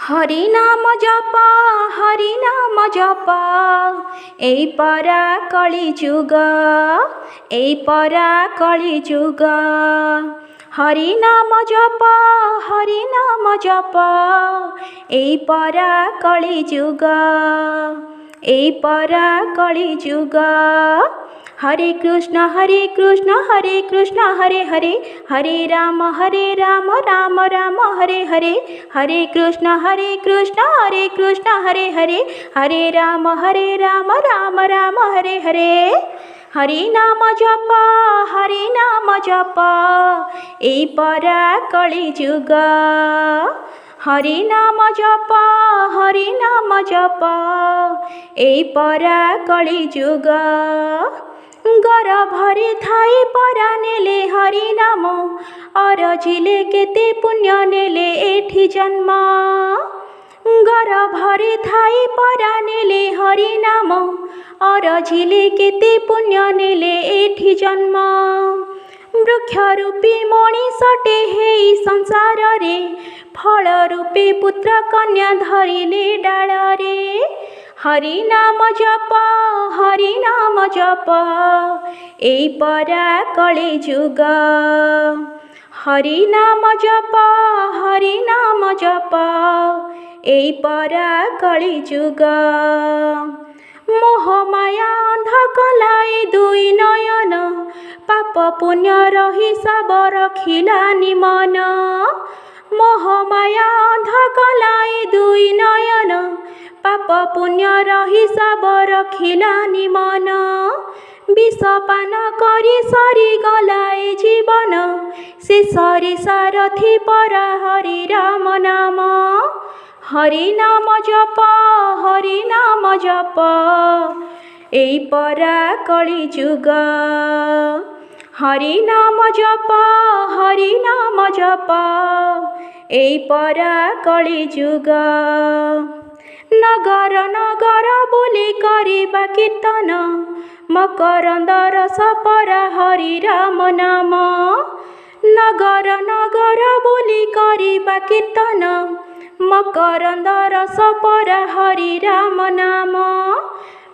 हरि नाम जप हरि नाम जप एई परा कली जुग एई परा कली जुग हरि नाम जप हरि नाम जप एई परा कली जुग एई परा कली जुग हरे कृष्ण हरे कृष्ण हरे हरे हरे राम राम राम हरे हरे हरे कृष्ण हरे कृष्ण हरे हरे हरे राम राम राम हरे हरे हरि नाम जप एई परा कली जुग हरि नाम जप एई परा कली जुग गर्भरे थाई परा नेले हरि नाम अरजिले केते पुण्य नेले एठी जन्म गर्भरे थाई परा नेले हरि नाम अरजिले केते पुण्य नेले एठी जन्म वृक्ष रूपी मणिषटे हेई संसार रे फल रूपी पुत्र कन्या धरिले डाल रे हरि नाम जप एई परा कली जुग हरि नाम जप एई परा कली जुग मोह माया अंध कलाई दुई नयन पाप पुण्यर हिसाब रखिलानि मन मोह माया अंध कलाई दुई नयन पाप पुण्यर हिसाब रखिलानि मन विषपान करी सरी गलाए जीवन शेषरे सारथी परा हरि राम नाम हरि नाम जप एई परा कली जुग हरि नाम जप एई परा कली जुग नगर नगर बुली करिबा कीर्तन मकरंद रस परा हरि राम नाम नगर नगर बुली करिबा कीर्तन मकरंद रस परा हरि राम नाम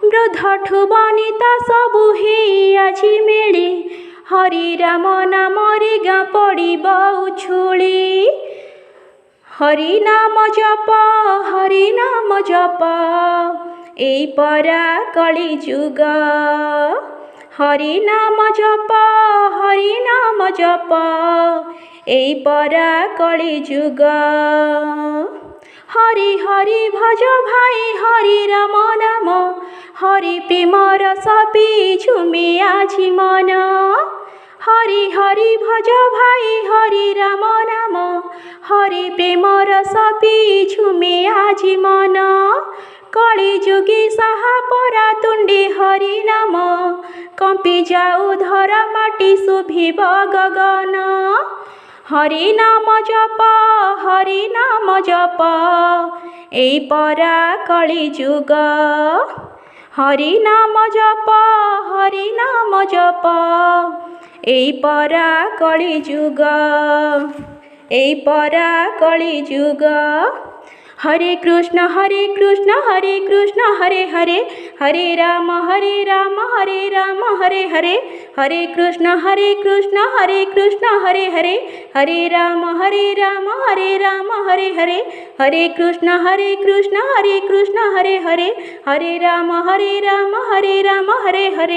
वृद्धठु बनिता सबु हेई आजि मेली हरि राम नाम रे गाँ पड़िब उछुली हरि नाम जप एई परा कली जुग हरि नाम जप एई परा कली जुग हरि हरि भज भाई हरि राम नाम हरि प्रेम रस पी झुमे आजि मन हरि हरि भज भाई हरि राम नाम हरि प्रेम रस पी झुमे आजि मन कली जुगी साहा परा तुंडी हरि नाम कंपी जाऊ धरा माटी शुभिब गगन हरि नाम जप एई परा कली जुग हरि नाम जप एई परा कली जुग एई परा कली जुग हरे कृष्ण हरे हरे हरे राम हरे हरे हरे कृष्ण हरे हरे हरे हरे राम हरे हरे हरे कृष्ण हरे हरे हरे हरे राम हरे हरे हरे हरे